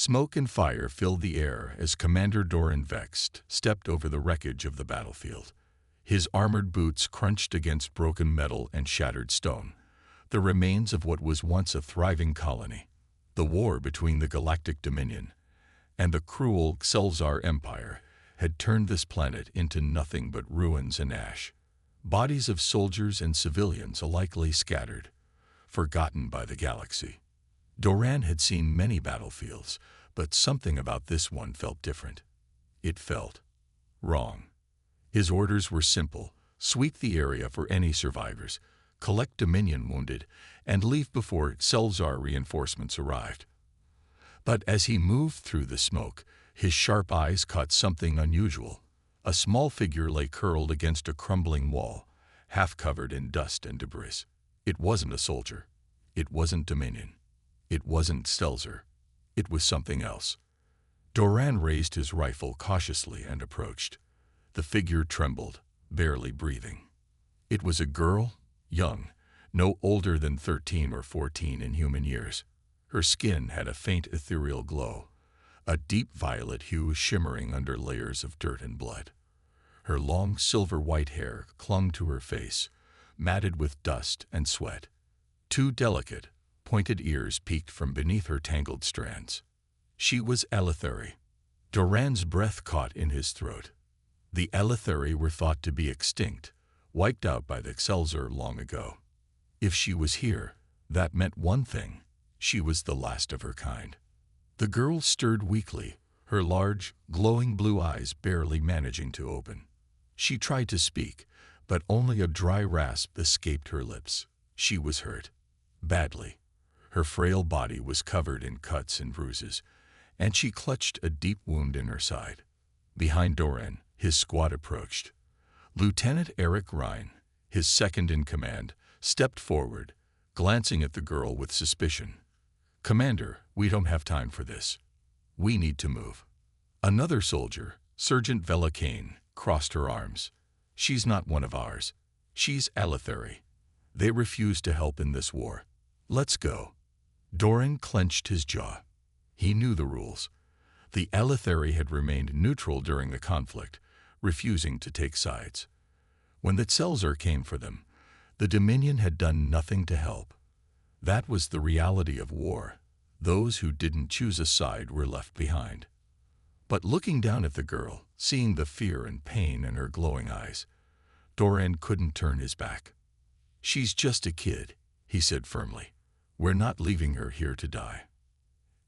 Smoke and fire filled the air as Commander Doran Vext stepped over the wreckage of the battlefield. His armored boots crunched against broken metal and shattered stone, the remains of what was once a thriving colony. The war between the Galactic Dominion and the cruel Xelzar Empire had turned this planet into nothing but ruins and ash. Bodies of soldiers and civilians alike lay scattered, forgotten by the galaxy. Doran had seen many battlefields, but something about this one felt different. It felt wrong. His orders were simple: sweep the area for any survivors, collect Dominion wounded, and leave before Xelzar reinforcements arrived. But as he moved through the smoke, his sharp eyes caught something unusual. A small figure lay curled against a crumbling wall, half covered in dust and debris. It wasn't a soldier. It wasn't Dominion. It wasn't Xelzar. It was something else. Doran raised his rifle cautiously and approached. The figure trembled, barely breathing. It was a girl, young, no older than 13 or 14 in human years. Her skin had a faint ethereal glow, a deep violet hue shimmering under layers of dirt and blood. Her long silver-white hair clung to her face, matted with dust and sweat. Two delicate, pointed ears peeked from beneath her tangled strands. She was Eleutheri. Doran's breath caught in his throat. The Eleutheri were thought to be extinct, wiped out by the Xelzar long ago. If she was here, that meant one thing: she was the last of her kind. The girl stirred weakly, her large, glowing blue eyes barely managing to open. She tried to speak, but only a dry rasp escaped her lips. She was hurt. Badly. Her frail body was covered in cuts and bruises, and she clutched a deep wound in her side. Behind Doran, his squad approached. Lieutenant Eric Rhine, his second in command, stepped forward, glancing at the girl with suspicion. "Commander, we don't have time for this. We need to move." Another soldier, Sergeant Vela Kane, crossed her arms. "She's not one of ours. She's Eleutheri. They refuse to help in this war. Let's go." Doran clenched his jaw. He knew the rules. The Eleutheri had remained neutral during the conflict, refusing to take sides. When the Xelzar came for them, the Dominion had done nothing to help. That was the reality of war. Those who didn't choose a side were left behind. But looking down at the girl, seeing the fear and pain in her glowing eyes, Doran couldn't turn his back. "She's just a kid," he said firmly. "We're not leaving her here to die."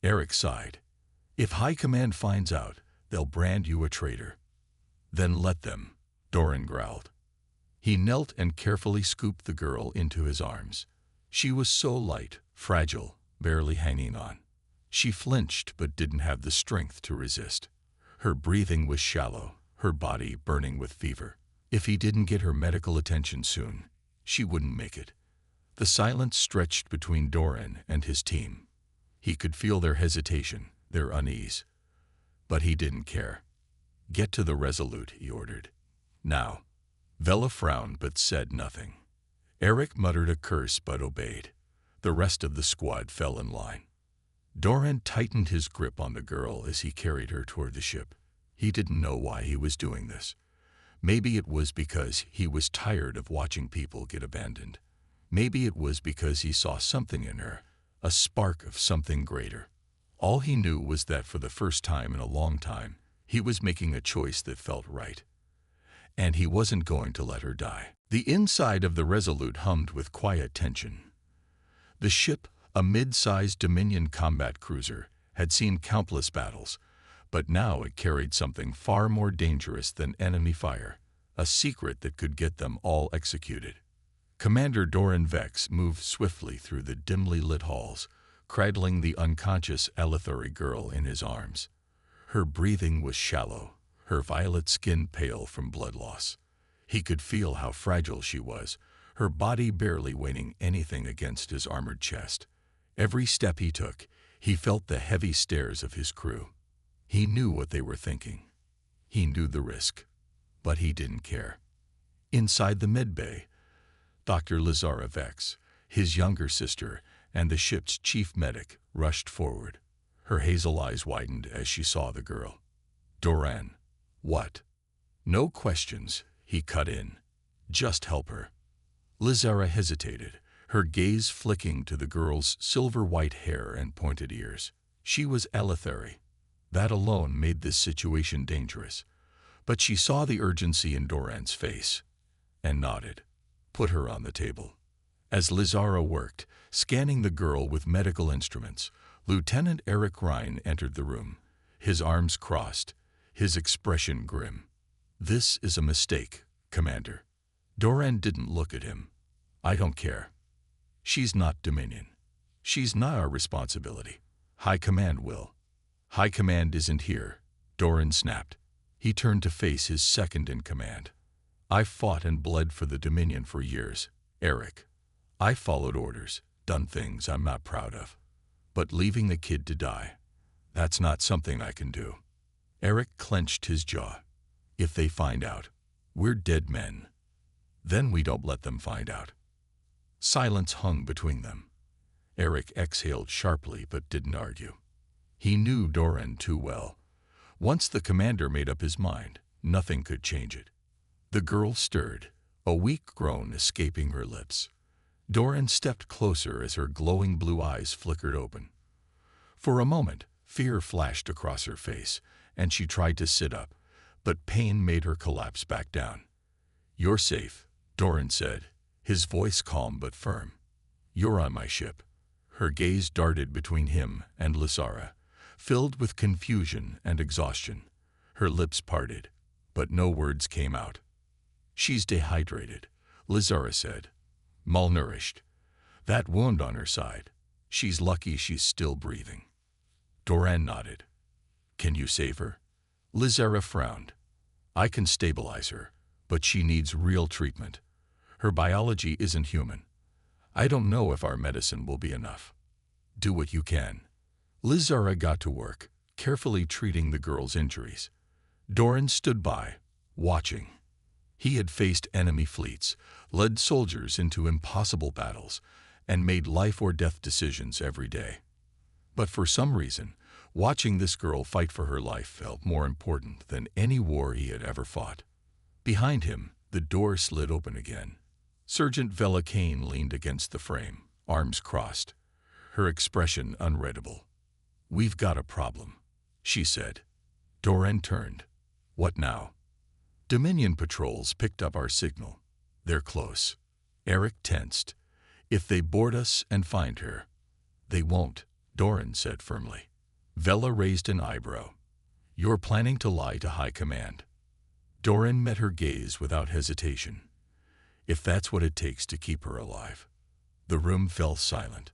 Eric sighed. "If High Command finds out, they'll brand you a traitor." "Then let them," Doran growled. He knelt and carefully scooped the girl into his arms. She was so light, fragile, barely hanging on. She flinched but didn't have the strength to resist. Her breathing was shallow, her body burning with fever. If he didn't get her medical attention soon, she wouldn't make it. The silence stretched between Doran and his team. He could feel their hesitation, their unease. But he didn't care. "Get to the Resolute," he ordered. "Now." Vela frowned but said nothing. Eric muttered a curse but obeyed. The rest of the squad fell in line. Doran tightened his grip on the girl as he carried her toward the ship. He didn't know why he was doing this. Maybe it was because he was tired of watching people get abandoned. Maybe it was because he saw something in her, a spark of something greater. All he knew was that for the first time in a long time, he was making a choice that felt right. And he wasn't going to let her die. The inside of the Resolute hummed with quiet tension. The ship, a mid-sized Dominion combat cruiser, had seen countless battles, but now it carried something far more dangerous than enemy fire, a secret that could get them all executed. Commander Doran Vex moved swiftly through the dimly lit halls, cradling the unconscious Eleutheri girl in his arms. Her breathing was shallow, her violet skin pale from blood loss. He could feel how fragile she was, her body barely weighing anything against his armored chest. Every step he took, he felt the heavy stares of his crew. He knew what they were thinking. He knew the risk, but he didn't care. Inside the medbay, Dr. Lazara Vex, his younger sister, and the ship's chief medic rushed forward. Her hazel eyes widened as she saw the girl. Doran. What? No questions, he cut in. Just help her. Lizara hesitated, her gaze flicking to the girl's silver-white hair and pointed ears. She was Elethary. That alone made this situation dangerous. But she saw the urgency in Doran's face and nodded. Put her on the table. As Lizara worked, scanning the girl with medical instruments, Lieutenant Eric Ryan entered the room, his arms crossed, his expression grim. This is a mistake, Commander. Doran didn't look at him. I don't care. She's not Dominion. She's not our responsibility. High Command will. High Command isn't here, Doran snapped. He turned to face his second-in-command. I fought and bled for the Dominion for years, Eric. I followed orders, done things I'm not proud of. But leaving the kid to die, that's not something I can do. Eric clenched his jaw. If they find out, we're dead men. Then we don't let them find out. Silence hung between them. Eric exhaled sharply but didn't argue. He knew Doran too well. Once the commander made up his mind, nothing could change it. The girl stirred, a weak groan escaping her lips. Doran stepped closer as her glowing blue eyes flickered open. For a moment, fear flashed across her face, and she tried to sit up, but pain made her collapse back down. You're safe, Doran said, his voice calm but firm. You're on my ship. Her gaze darted between him and Lizara, filled with confusion and exhaustion. Her lips parted, but no words came out. She's dehydrated, Lizara said. Malnourished. That wound on her side. She's lucky she's still breathing. Doran nodded. Can you save her? Lizara frowned. I can stabilize her, but she needs real treatment. Her biology isn't human. I don't know if our medicine will be enough. Do what you can. Lizara got to work, carefully treating the girl's injuries. Doran stood by, watching. He had faced enemy fleets, led soldiers into impossible battles, and made life-or-death decisions every day. But for some reason, watching this girl fight for her life felt more important than any war he had ever fought. Behind him, the door slid open again. Sergeant Vela Kane leaned against the frame, arms crossed, her expression unreadable. We've got a problem, she said. Doran turned. What now? Dominion patrols picked up our signal. They're close. Eric tensed. If they board us and find her. They won't, Doran said firmly. Vela raised an eyebrow. You're planning to lie to High Command. Doran met her gaze without hesitation. If that's what it takes to keep her alive. The room fell silent.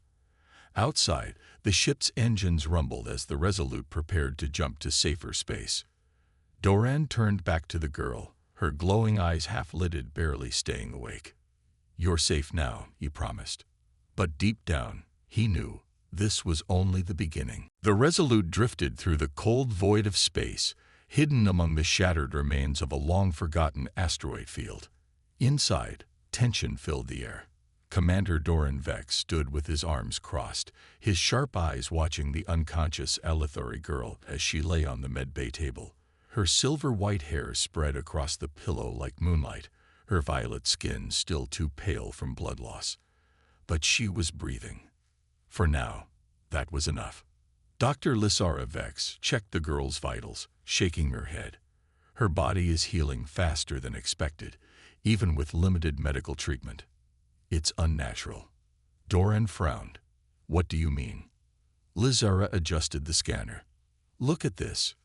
Outside, the ship's engines rumbled as the Resolute prepared to jump to safer space. Doran turned back to the girl, her glowing eyes half-lidded, barely staying awake. You're safe now, he promised. But deep down, he knew this was only the beginning. The Resolute drifted through the cold void of space, hidden among the shattered remains of a long-forgotten asteroid field. Inside, tension filled the air. Commander Doran Vex stood with his arms crossed, his sharp eyes watching the unconscious Elethary girl as she lay on the medbay table. Her silver-white hair spread across the pillow like moonlight, her violet skin still too pale from blood loss. But she was breathing. For now, that was enough. Dr. Lizara Vex checked the girl's vitals, shaking her head. Her body is healing faster than expected, even with limited medical treatment. It's unnatural. Doran frowned. What do you mean? Lizara adjusted the scanner. Look at this.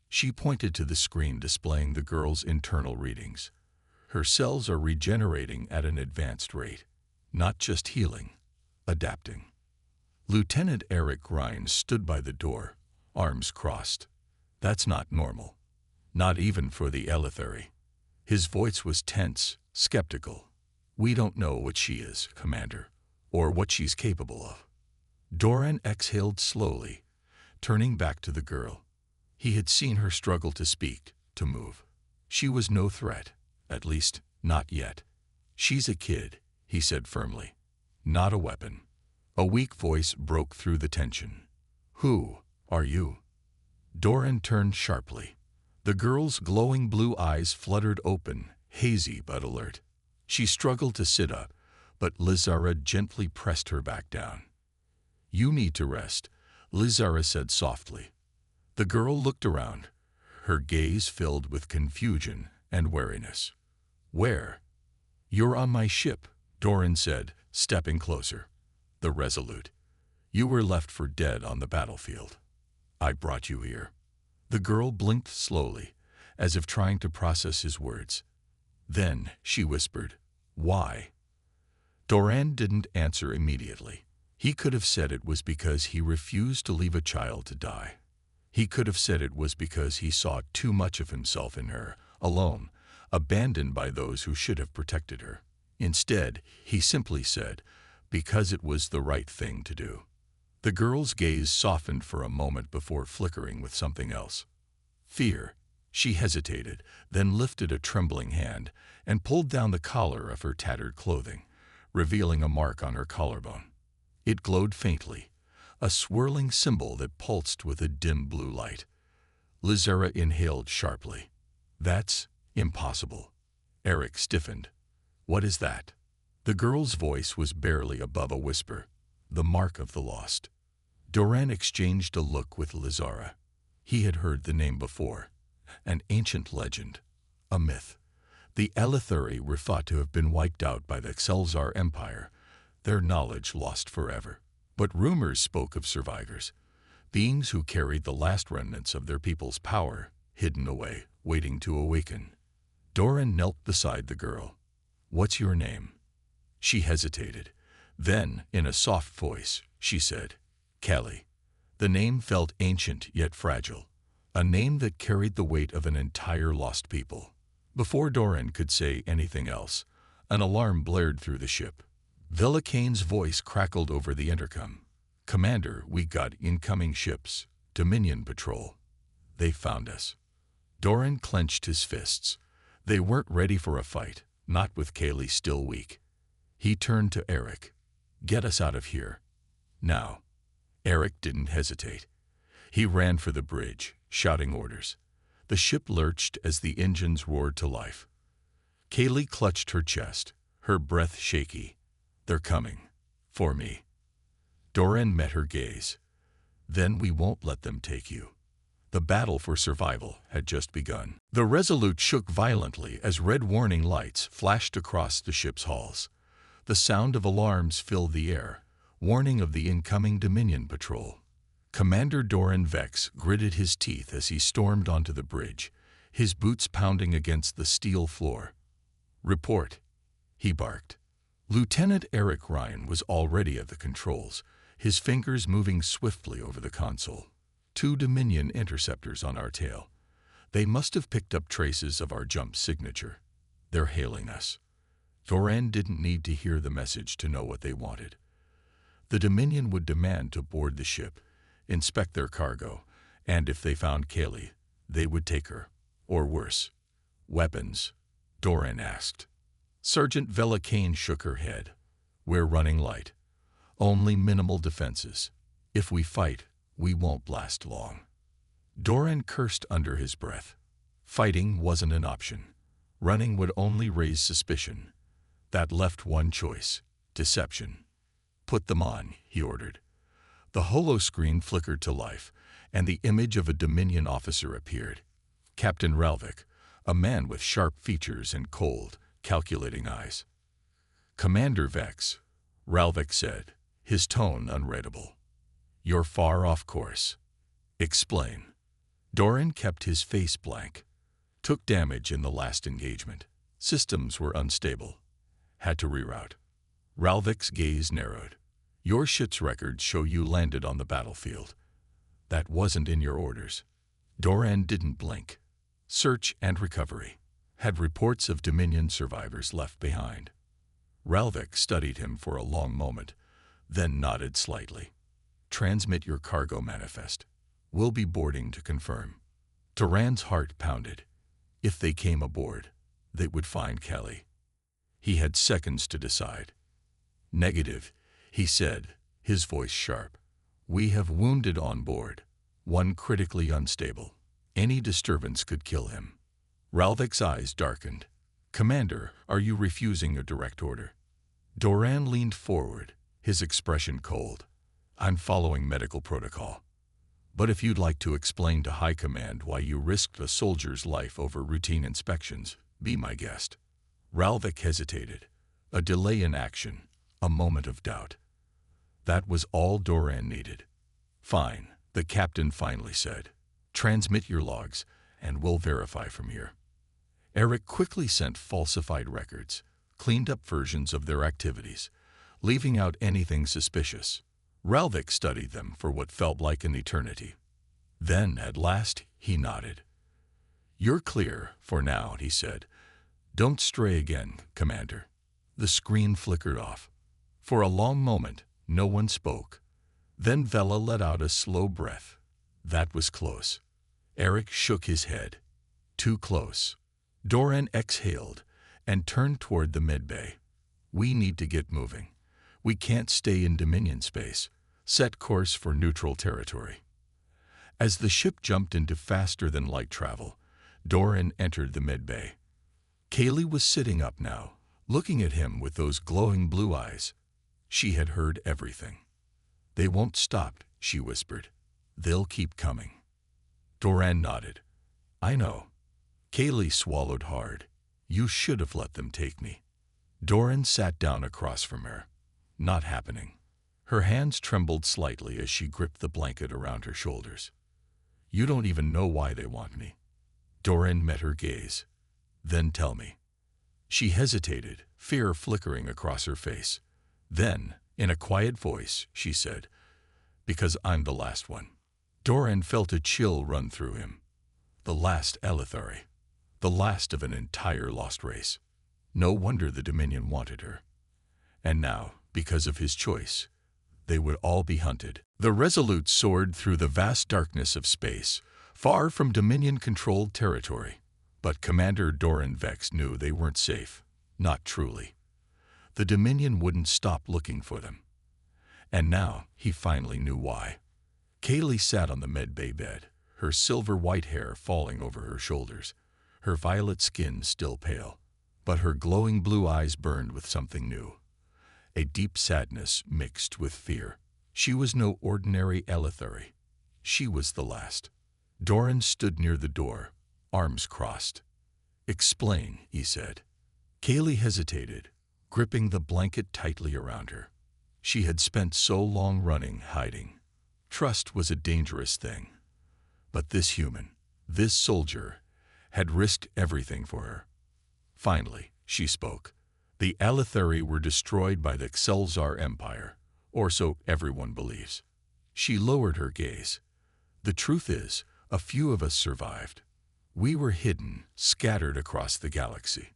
She pointed to the screen displaying the girl's internal readings. Her cells are regenerating at an advanced rate. Not just healing, adapting. Lieutenant Eric Ryan stood by the door, arms crossed. That's not normal. Not even for the Elethary. His voice was tense, skeptical. We don't know what she is, Commander, or what she's capable of. Doran exhaled slowly, turning back to the girl. He had seen her struggle to speak, to move. She was no threat, at least not yet. She's a kid, he said firmly. Not a weapon. A weak voice broke through the tension. Who Are you? Doran turned sharply. The girl's glowing blue eyes fluttered open, hazy but alert. She struggled to sit up, but Lizara gently pressed her back down. You need to rest, Lizara said softly. The girl looked around, her gaze filled with confusion and wariness. Where? You're on my ship, Doran said, stepping closer. The Resolute. You were left for dead on the battlefield. I brought you here. The girl blinked slowly, as if trying to process his words. Then she whispered, Why? Doran didn't answer immediately. He could have said it was because he refused to leave a child to die. He could have said it was because he saw too much of himself in her, alone, abandoned by those who should have protected her. Instead, he simply said, because it was the right thing to do. The girl's gaze softened for a moment before flickering with something else. Fear. She hesitated, then lifted a trembling hand and pulled down the collar of her tattered clothing, revealing a mark on her collarbone. It glowed faintly, a swirling symbol that pulsed with a dim blue light. Lizara inhaled sharply. That's impossible. Eric stiffened. What is that? The girl's voice was barely above a whisper. The mark of the lost. Doran exchanged a look with Lizara. He had heard the name before. An ancient legend. A myth. The Elithuri were thought to have been wiped out by the Xelzar Empire, their knowledge lost forever. But rumors spoke of survivors, beings who carried the last remnants of their people's power, hidden away, waiting to awaken. Doran knelt beside the girl. What's your name? She hesitated. Then, in a soft voice, she said, Kelly. The name felt ancient yet fragile, a name that carried the weight of an entire lost people. Before Doran could say anything else, an alarm blared through the ship. Velicane's voice crackled over the intercom. Commander, we got incoming ships. Dominion patrol. They found us. Doran clenched his fists. They weren't ready for a fight, not with Kaylee still weak. He turned to Eric. Get us out of here. Now. Eric didn't hesitate. He ran for the bridge, shouting orders. The ship lurched as the engines roared to life. Kaylee clutched her chest, her breath shaky. They're coming. For me. Doran met her gaze. Then we won't let them take you. The battle for survival had just begun. The Resolute shook violently as red warning lights flashed across the ship's hulls. The sound of alarms filled the air, warning of the incoming Dominion patrol. Commander Doran Vex gritted his teeth as he stormed onto the bridge, his boots pounding against the steel floor. Report, he barked. Lieutenant Eric Ryan was already at the controls, his fingers moving swiftly over the console. 2 Dominion interceptors on our tail. They must have picked up traces of our jump signature. They're hailing us. Doran didn't need to hear the message to know what they wanted. The Dominion would demand to board the ship, inspect their cargo, and if they found Kaylee, they would take her. Or worse. Weapons? Doran asked. Sergeant Velicane shook her head. We're running light. Only minimal defenses. If we fight, we won't last long. Doran cursed under his breath. Fighting wasn't an option. Running would only raise suspicion. That left one choice: deception. Put them on, he ordered. The holoscreen flickered to life, and the image of a Dominion officer appeared. Captain Ralvik, a man with sharp features and cold, calculating eyes. Commander Vex, Ralvik said, his tone unreadable. You're far off course. Explain. Doran kept his face blank. Took damage in the last engagement. Systems were unstable. Had to reroute. Ralvik's gaze narrowed. Your ship's records show you landed on the battlefield. That wasn't in your orders. Doran didn't blink. Search and recovery. Had reports of Dominion survivors left behind. Ralvik studied him for a long moment, then nodded slightly. Transmit your cargo manifest. We'll be boarding to confirm. Doran's heart pounded. If they came aboard, they would find Kelly. He had seconds to decide. Negative, he said, his voice sharp. We have wounded on board. one critically unstable. Any disturbance could kill him. Ralvik's eyes darkened. "Commander, are you refusing a direct order?" Doran leaned forward, his expression cold. "I'm following medical protocol. But if you'd like to explain to High Command why you risked a soldier's life over routine inspections, be my guest." Ralvik hesitated. A delay in action, a moment of doubt. That was all Doran needed. "Fine," the captain finally said. "Transmit your logs, and we'll verify from here." Eric quickly sent falsified records, cleaned up versions of their activities, leaving out anything suspicious. Ralvik studied them for what felt like an eternity. Then, at last, he nodded. "You're clear, for now," he said. "Don't stray again, Commander." The screen flickered off. For a long moment, no one spoke. Then Vela let out a slow breath. That was close. Eric shook his head. Too close. Doran exhaled and turned toward the medbay. "We need to get moving. We can't stay in Dominion space. Set course for neutral territory." As the ship jumped into faster-than-light travel, Doran entered the medbay. Kaylee was sitting up now, looking at him with those glowing blue eyes. She had heard everything. "They won't stop," she whispered. "They'll keep coming." Doran nodded. "I know." Kaylee swallowed hard. "You should have let them take me." Doran sat down across from her. "Not happening." Her hands trembled slightly as she gripped the blanket around her shoulders. "You don't even know why they want me." Doran met her gaze. "Then tell me." She hesitated, fear flickering across her face. Then, in a quiet voice, she said, "Because I'm the last one." Doran felt a chill run through him. The last Elithari. The last of an entire lost race. No wonder the Dominion wanted her. And now, because of his choice, they would all be hunted. The Resolute soared through the vast darkness of space, far from Dominion-controlled territory. But Commander Doran Vex knew they weren't safe. Not truly. The Dominion wouldn't stop looking for them. And now, he finally knew why. Kaylee sat on the medbay bed, her silver-white hair falling over her shoulders, her violet skin still pale. But her glowing blue eyes burned with something new. A deep sadness mixed with fear. She was no ordinary Elithari. She was the last. Doran stood near the door, arms crossed. "Explain," he said. Kaylee hesitated, gripping the blanket tightly around her. She had spent so long running, hiding. Trust was a dangerous thing. But this human, this soldier, had risked everything for her. Finally, she spoke. The Elithari were destroyed by the Xelzar Empire, or so everyone believes. She lowered her gaze. "The truth is, a few of us survived. We were hidden, scattered across the galaxy.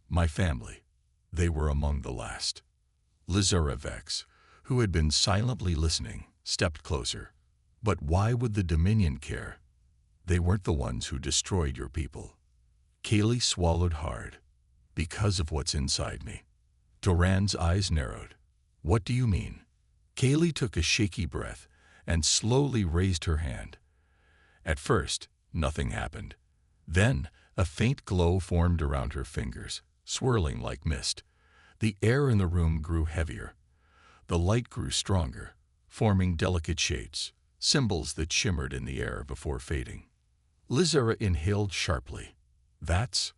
My family, they were among the last." Lizara Vex, who had been silently listening, stepped closer. "But why would the Dominion care? They weren't the ones who destroyed your people." Kaylee swallowed hard. "Because of what's inside me." Doran's eyes narrowed. "What do you mean?" Kaylee took a shaky breath and slowly raised her hand. At first, nothing happened. Then, a faint glow formed around her fingers, swirling like mist. The air in the room grew heavier. The light grew stronger, forming delicate shapes, symbols that shimmered in the air before fading. Lizara inhaled sharply. "That's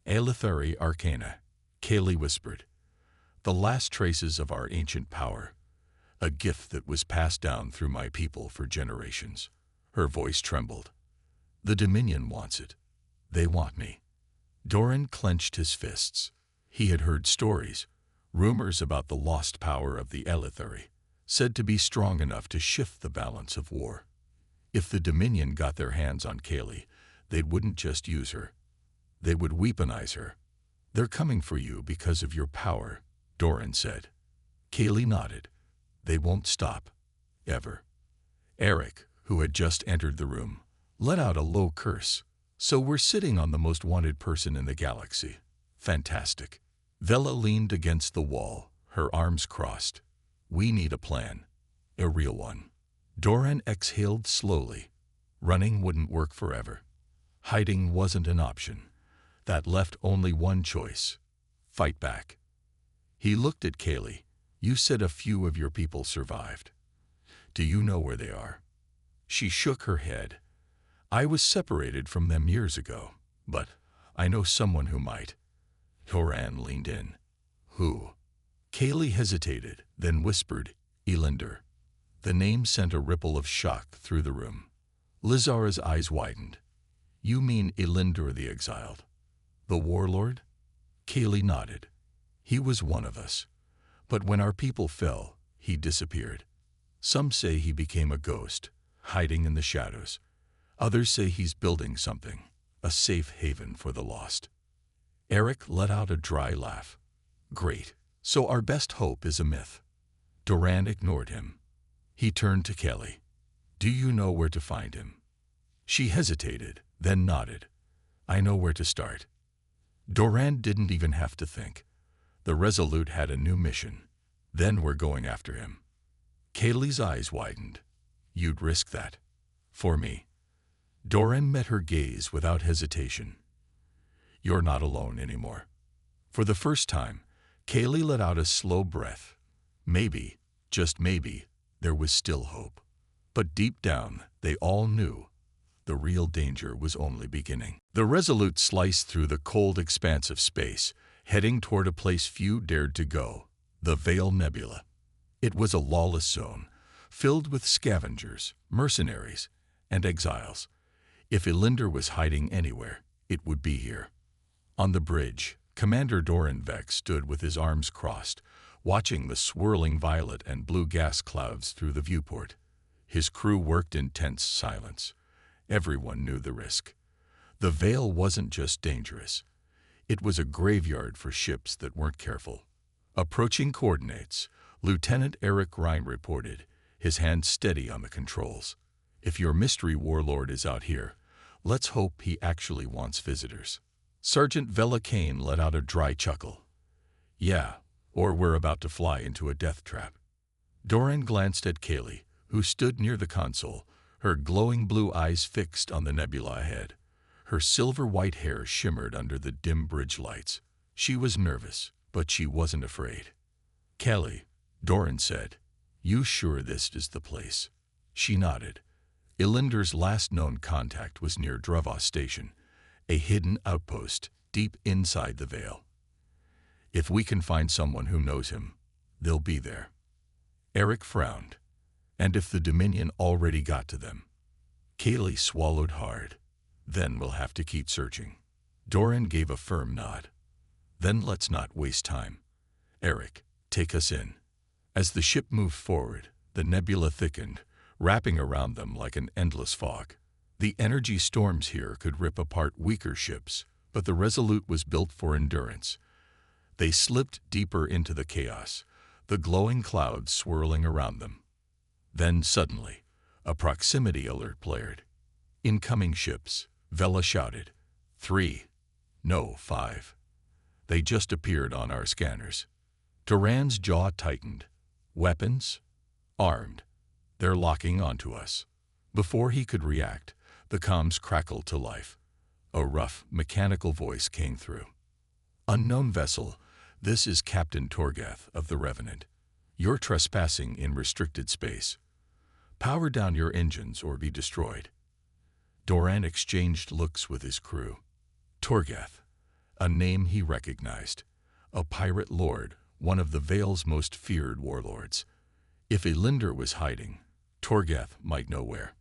Elithari Arcana," Kaylee whispered. "The last traces of our ancient power. A gift that was passed down through my people for generations." Her voice trembled. "The Dominion wants it. They want me." Doran clenched his fists. He had heard stories, rumors about the lost power of the Elithari, said to be strong enough to shift the balance of war. If the Dominion got their hands on Kaylee, they wouldn't just use her. They would weaponize her. "They're coming for you because of your power," Doran said. Kaylee nodded. "They won't stop. Ever." Eric, who had just entered the room, let out a low curse. "So we're sitting on the most wanted person in the galaxy. Fantastic." Vela leaned against the wall, her arms crossed. "We need a plan. A real one." Doran exhaled slowly, Running wouldn't work forever. Hiding wasn't an option. That left only one choice: fight back. He looked at Kaylee. You said a few of your people survived. Do you know where they are? She shook her head. I was separated from them years ago, but I know someone who might. Doran leaned in. Who? Kaylee hesitated, then whispered, Elinder. The name sent a ripple of shock through the room. Lizara's eyes widened. You mean Elinder the Exiled? The warlord? Kaylee nodded. He was one of us. But when our people fell, he disappeared. Some say he became a ghost, hiding in the shadows. Others say he's building something, a safe haven for the lost. Eric let out a dry laugh. Great. So our best hope is a myth. Doran ignored him. He turned to Kelly. Do you know where to find him? She hesitated, then nodded. I know where to start. Doran didn't even have to think. The Resolute had a new mission. Then we're going after him. Kaylee's eyes widened. You'd risk that? For me? Doran met her gaze without hesitation. You're not alone anymore. For the first time, Kaylee let out a slow breath. Maybe, just maybe, there was still hope. But deep down, they all knew the real danger was only beginning. The Resolute sliced through the cold expanse of space, heading toward a place few dared to go, the Veil Nebula. It was a lawless zone, filled with scavengers, mercenaries, and exiles. If Elinder was hiding anywhere, it would be here. On the bridge, Commander Doran Vex stood with his arms crossed, watching the swirling violet and blue gas clouds through the viewport. His crew worked in tense silence. Everyone knew the risk. The Veil wasn't just dangerous. It was a graveyard for ships that weren't careful. Approaching coordinates, Lieutenant Eric Ryan reported, his hand steady on the controls. If your mystery warlord is out here, let's hope he actually wants visitors. Sergeant Vela Kane let out a dry chuckle. Yeah, or we're about to fly into a death trap. Doran glanced at Kaylee, who stood near the console, her glowing blue eyes fixed on the nebula ahead. Her silver-white hair shimmered under the dim bridge lights. She was nervous, but she wasn't afraid. Kelly, Doran said, you sure this is the place? She nodded. Elinder's last known contact was near Dravos Station, a hidden outpost deep inside the Veil. If we can find someone who knows him, they'll be there. Eric frowned. And if the Dominion already got to them? Kaylee swallowed hard. Then we'll have to keep searching. Doran gave a firm nod. Then let's not waste time. Eric, take us in. As the ship moved forward, the nebula thickened, wrapping around them like an endless fog. The energy storms here could rip apart weaker ships, but the Resolute was built for endurance. They slipped deeper into the chaos, the glowing clouds swirling around them. Then suddenly, a proximity alert blared. Incoming ships, Vela shouted. 3. No, 5. They just appeared on our scanners. Doran's jaw tightened. Weapons? Armed. They're locking onto us. Before he could react, the comms crackled to life. A rough, mechanical voice came through. Unknown vessel, this is Captain Torgath of the Revenant. You're trespassing in restricted space. Power down your engines or be destroyed. Doran exchanged looks with his crew. Torgath, a name he recognized. A pirate lord, one of the Veil's most feared warlords. If Elinder was hiding, Torgath might know where.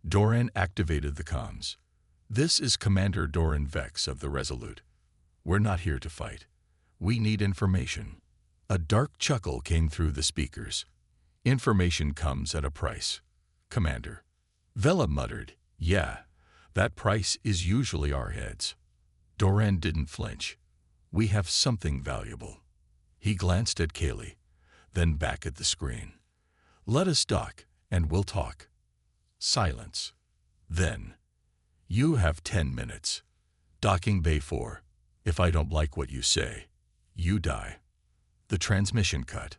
Doran activated the comms. This is Commander Doran Vex of the Resolute. We're not here to fight. We need information. A dark chuckle came through the speakers. Information comes at a price, Commander. Vela muttered, yeah, that price is usually our heads. Doran didn't flinch. We have something valuable. He glanced at Kaylee, then back at the screen. Let us dock, and we'll talk. Silence. Then, you have 10 minutes. Docking Bay 4. If I don't like what you say, you die. The transmission cut.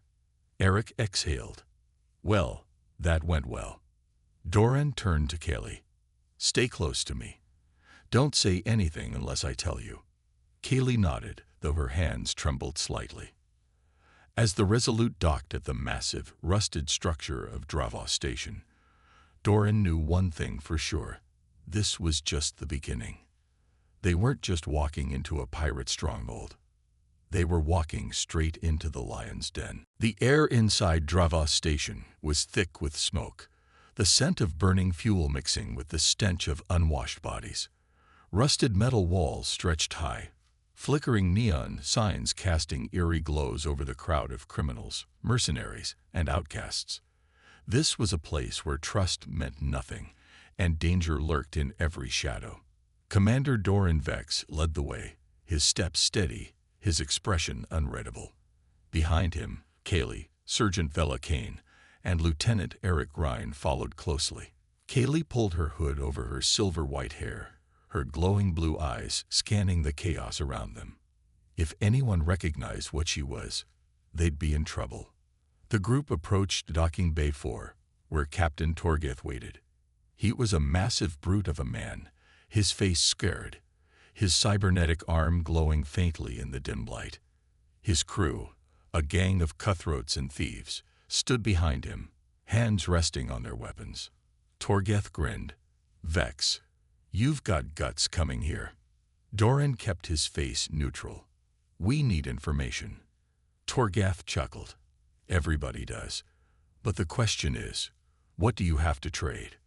Eric exhaled. Well, that went well. Doran turned to Kaylee. Stay close to me. Don't say anything unless I tell you. Kaylee nodded, though her hands trembled slightly. As the Resolute docked at the massive, rusted structure of Dravos Station, Doran knew one thing for sure. This was just the beginning. They weren't just walking into a pirate stronghold. They were walking straight into the lion's den. The air inside Dravos Station was thick with smoke, the scent of burning fuel mixing with the stench of unwashed bodies. Rusted metal walls stretched high, flickering neon signs casting eerie glows over the crowd of criminals, mercenaries, and outcasts. This was a place where trust meant nothing, and danger lurked in every shadow. Commander Doran Vex led the way, his steps steady, his expression unreadable. Behind him, Kaylee, Sergeant Vela Kane, and Lieutenant Eric Ryan followed closely. Kaylee pulled her hood over her silver-white hair, her glowing blue eyes scanning the chaos around them. If anyone recognized what she was, they'd be in trouble. The group approached Docking Bay 4, where Captain Torgeth waited. He was a massive brute of a man, his face scared, his cybernetic arm glowing faintly in the dim light. His crew, a gang of cutthroats and thieves, stood behind him, hands resting on their weapons. Torgeth grinned. "Vex, you've got guts coming here." Doran kept his face neutral. "We need information." Torgeth chuckled. "Everybody does. But the question is, what do you have to trade?"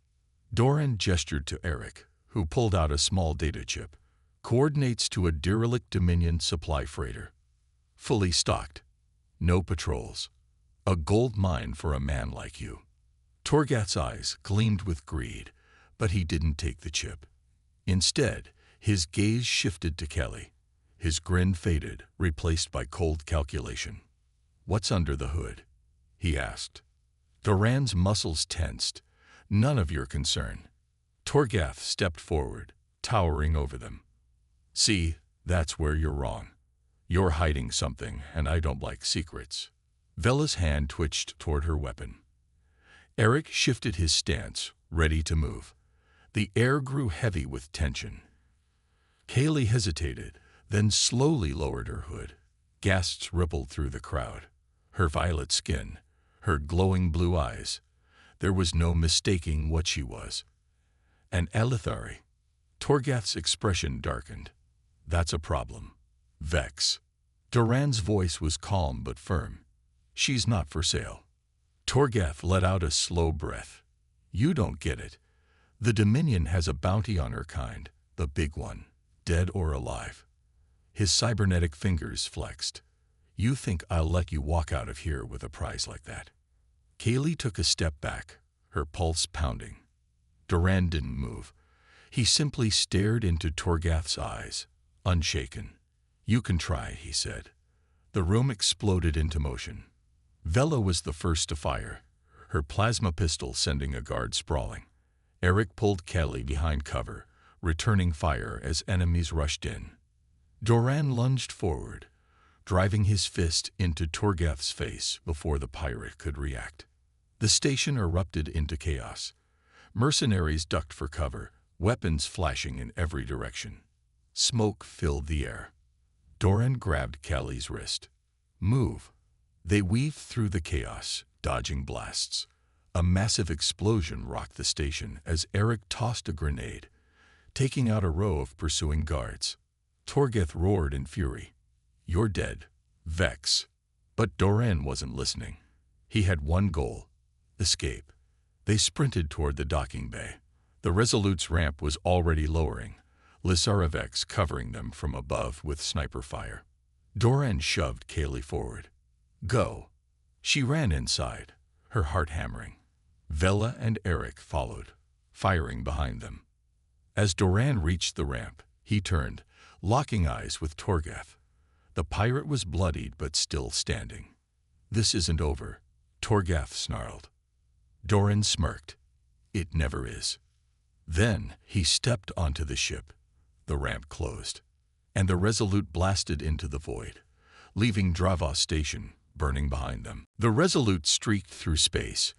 Doran gestured to Eric, who pulled out a small data chip. "Coordinates to a derelict Dominion supply freighter. Fully stocked. No patrols. A gold mine for a man like you." Torgath's eyes gleamed with greed, but he didn't take the chip. Instead, his gaze shifted to Kelly. His grin faded, replaced by cold calculation. "What's under the hood?" he asked. Doran's muscles tensed. "None of your concern." Torgath stepped forward, towering over them. "See, that's where you're wrong. You're hiding something, and I don't like secrets." Vela's hand twitched toward her weapon. Eric shifted his stance, ready to move. The air grew heavy with tension. Kaylee hesitated, then slowly lowered her hood. Gasps rippled through the crowd. Her violet skin, her glowing blue eyes. There was no mistaking what she was. An Elithari. Torgath's expression darkened. "That's a problem. Vex." Doran's voice was calm but firm. "She's not for sale." Torgath let out a slow breath. "You don't get it. The Dominion has a bounty on her kind, the big one, dead or alive." His cybernetic fingers flexed. "You think I'll let you walk out of here with a prize like that?" Kaylee took a step back, her pulse pounding. Doran didn't move. He simply stared into Torgath's eyes, unshaken. "You can try," he said. The room exploded into motion. Vela was the first to fire, her plasma pistol sending a guard sprawling. Eric pulled Kelly behind cover, returning fire as enemies rushed in. Doran lunged forward, driving his fist into Torgath's face before the pirate could react. The station erupted into chaos. Mercenaries ducked for cover, weapons flashing in every direction. Smoke filled the air. Doran grabbed Kelly's wrist. "Move." They weaved through the chaos, dodging blasts. A massive explosion rocked the station as Eric tossed a grenade, taking out a row of pursuing guards. Torgeth roared in fury. "You're dead, Vex." But Doran wasn't listening. He had one goal: escape. They sprinted toward the docking bay. The Resolute's ramp was already lowering, Lysaravex covering them from above with sniper fire. Doran shoved Kaylee forward. "Go." She ran inside, her heart hammering. Vela and Eric followed, firing behind them. As Doran reached the ramp, he turned, locking eyes with Torgath. The pirate was bloodied but still standing. "This isn't over," Torgath snarled. Doran smirked. "It never is." Then he stepped onto the ship. The ramp closed, and the Resolute blasted into the void, leaving Dravos Station burning behind them. The Resolute streaked through space,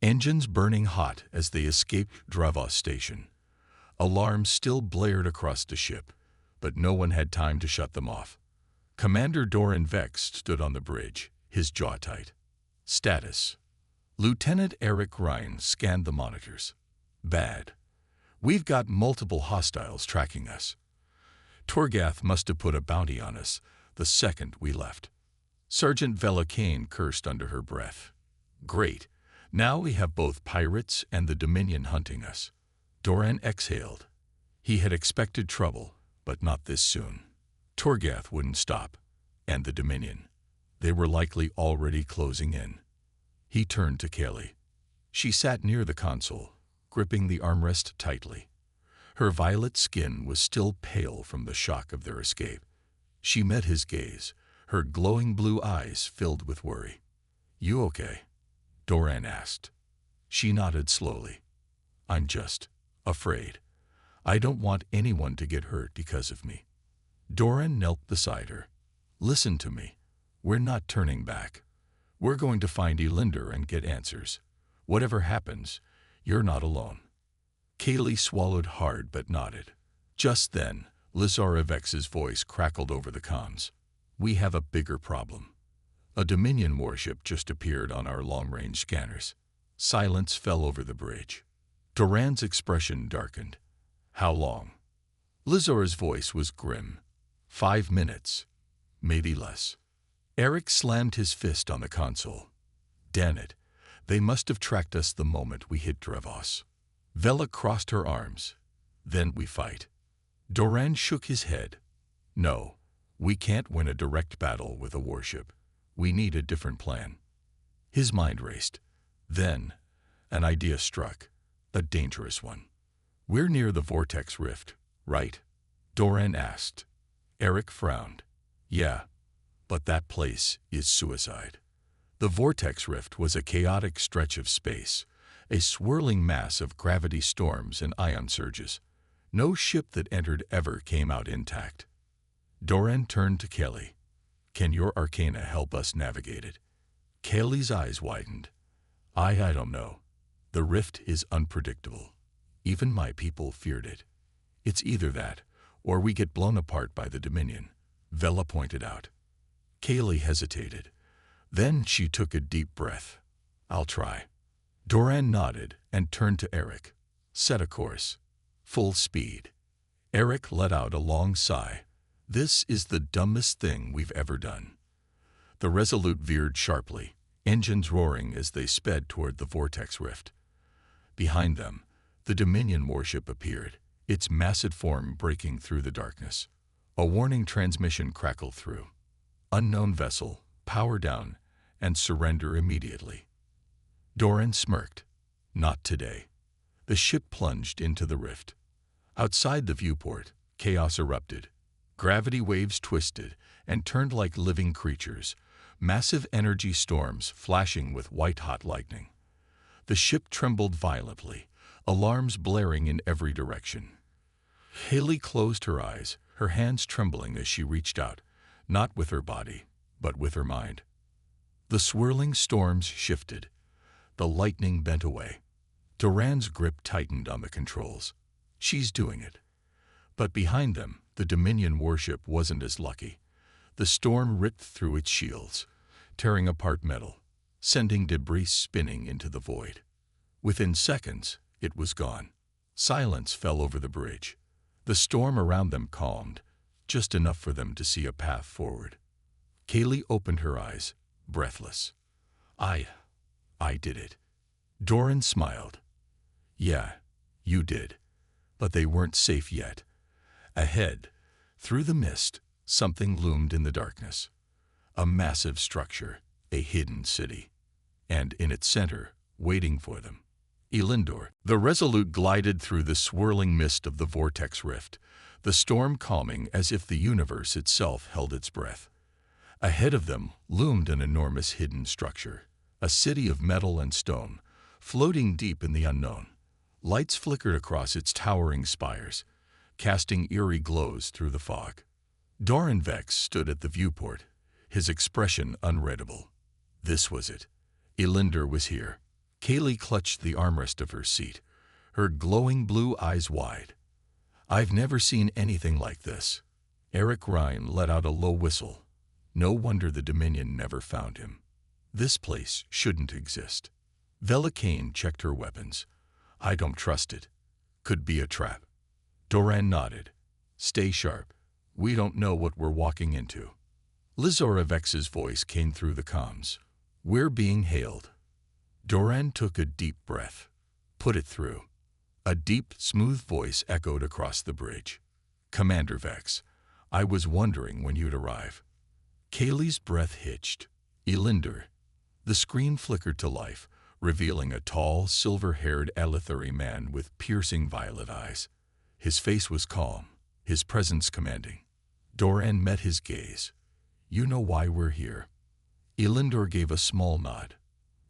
engines burning hot as they escaped Dravos Station. Alarms still blared across the ship, but no one had time to shut them off. Commander Doran Vex stood on the bridge, his jaw tight. Status. Lieutenant Eric Ryan scanned the monitors. Bad. We've got multiple hostiles tracking us. Torgath must have put a bounty on us the second we left. Sergeant Vela Kane cursed under her breath. Great. Now we have both pirates and the Dominion hunting us. Doran exhaled. He had expected trouble, but not this soon. Torgath wouldn't stop, and the Dominion. They were likely already closing in. He turned to Kaylee. She sat near the console, gripping the armrest tightly. Her violet skin was still pale from the shock of their escape. She met his gaze, her glowing blue eyes filled with worry. "You okay?" Doran asked. She nodded slowly. "I'm just afraid. I don't want anyone to get hurt because of me." Doran knelt beside her. "Listen to me. We're not turning back. We're going to find Elinder and get answers. Whatever happens, you're not alone." Kaylee swallowed hard but nodded. Just then, Lizara Vex's voice crackled over the comms. "We have a bigger problem. A Dominion warship just appeared on our long-range scanners." Silence fell over the bridge. Doran's expression darkened. "How long?" Lizara's voice was grim. 5 minutes. Maybe less. Eric slammed his fist on the console. "Damn it. They must have tracked us the moment we hit Drevos." Vela crossed her arms. "Then we fight." Doran shook his head. "No, we can't win a direct battle with a warship. We need a different plan." His mind raced. Then, an idea struck. A dangerous one. "We're near the Vortex Rift, right?" Doran asked. Eric frowned. "Yeah, but that place is suicide." The Vortex Rift was a chaotic stretch of space, a swirling mass of gravity storms and ion surges. No ship that entered ever came out intact. Doran turned to Kelly. "Can your arcana help us navigate it?" Kelly's eyes widened. I don't know. The rift is unpredictable. Even my people feared it. It's either that, or we get blown apart by the Dominion," Vela pointed out. Kaylee hesitated. Then she took a deep breath. "I'll try." Doran nodded and turned to Eric. "Set a course. Full speed." Eric let out a long sigh. "This is the dumbest thing we've ever done." The Resolute veered sharply, engines roaring as they sped toward the Vortex Rift. Behind them, the Dominion warship appeared, its massive form breaking through the darkness. A warning transmission crackled through. "Unknown vessel, power down, and surrender immediately." Doran smirked. "Not today." The ship plunged into the rift. Outside the viewport, chaos erupted. Gravity waves twisted and turned like living creatures, massive energy storms flashing with white-hot lightning. The ship trembled violently, alarms blaring in every direction. Haley closed her eyes, her hands trembling as she reached out, not with her body, but with her mind. The swirling storms shifted. The lightning bent away. Doran's grip tightened on the controls. She's doing it. But behind them, the Dominion warship wasn't as lucky. The storm ripped through its shields, tearing apart metal, sending debris spinning into the void. Within seconds, it was gone. Silence fell over the bridge. The storm around them calmed, just enough for them to see a path forward. Kaylee opened her eyes, breathless. I did it." Doran smiled. "Yeah, you did. But they weren't safe yet." Ahead, through the mist, something loomed in the darkness. A massive structure, a hidden city. And in its center, waiting for them, Elinder. The Resolute glided through the swirling mist of the Vortex Rift, the storm calming as if the universe itself held its breath. Ahead of them loomed an enormous hidden structure, a city of metal and stone, floating deep in the unknown. Lights flickered across its towering spires, casting eerie glows through the fog. Doran Vex stood at the viewport, his expression unreadable. This was it. Elinder was here. Kaylee clutched the armrest of her seat, her glowing blue eyes wide. I've never seen anything like this. Eric Ryan let out a low whistle. No wonder the Dominion never found him. This place shouldn't exist. Vela Kane checked her weapons. I don't trust it. Could be a trap. Doran nodded. Stay sharp. We don't know what we're walking into. Lizora Vex's voice came through the comms. We're being hailed. Doran took a deep breath. Put it through. A deep, smooth voice echoed across the bridge. Commander Vex, I was wondering when you'd arrive. Kaylee's breath hitched. Elinder. The screen flickered to life, revealing a tall, silver-haired Elithari man with piercing violet eyes. His face was calm, his presence commanding. Doran met his gaze. You know why we're here. Elinder gave a small nod.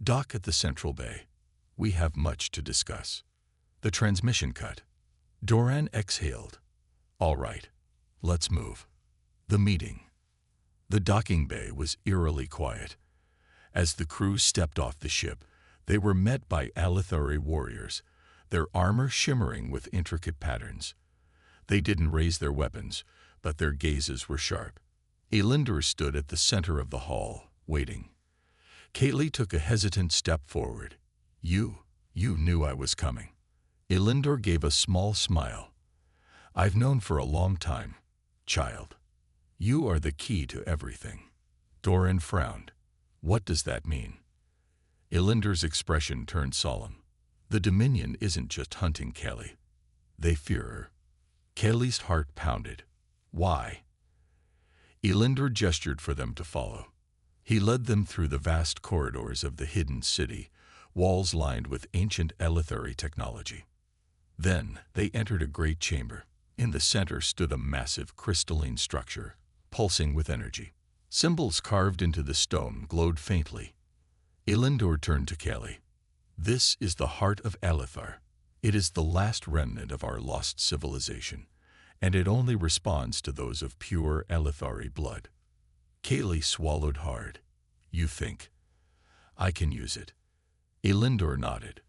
Dock at the central bay. We have much to discuss. The transmission cut. Doran exhaled. All right, let's move. The meeting. The docking bay was eerily quiet. As the crew stepped off the ship, they were met by Elithari warriors, their armor shimmering with intricate patterns. They didn't raise their weapons, but their gazes were sharp. Elinder stood at the center of the hall, waiting. Kaylee took a hesitant step forward. You knew I was coming. Elinder gave a small smile. I've known for a long time, child. You are the key to everything. Doran frowned. What does that mean? Elinder's expression turned solemn. The Dominion isn't just hunting Kelly. They fear her. Kelly's heart pounded. Why? Elinder gestured for them to follow. He led them through the vast corridors of the hidden city, walls lined with ancient Elithari technology. Then they entered a great chamber. In the center stood a massive crystalline structure, pulsing with energy. Symbols carved into the stone glowed faintly. Elinder turned to Kelly. This is the heart of Elithar. It is the last remnant of our lost civilization, and it only responds to those of pure Elithari blood. Kaylee swallowed hard. You think? I can use it. Elinder nodded.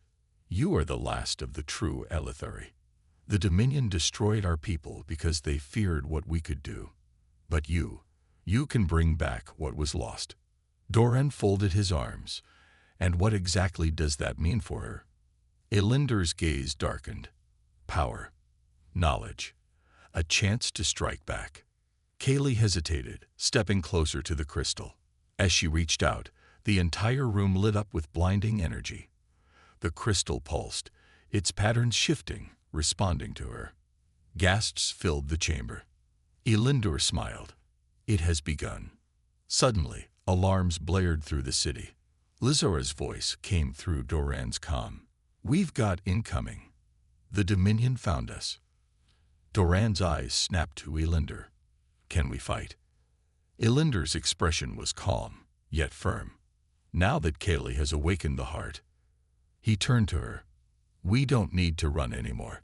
You are the last of the true Elithari. The Dominion destroyed our people because they feared what we could do. But you can bring back what was lost. Doran folded his arms. And what exactly does that mean for her? Elinder's gaze darkened. Power. Knowledge. A chance to strike back. Kaylee hesitated, stepping closer to the crystal. As she reached out, the entire room lit up with blinding energy. The crystal pulsed, its patterns shifting, responding to her. Gasps filled the chamber. Elinder smiled. It has begun. Suddenly, alarms blared through the city. Lizora's voice came through Doran's comm. We've got incoming. The Dominion found us. Doran's eyes snapped to Elinder. Can we fight? Elinder's expression was calm, yet firm. Now that Kaylee has awakened the heart, he turned to her. We don't need to run anymore.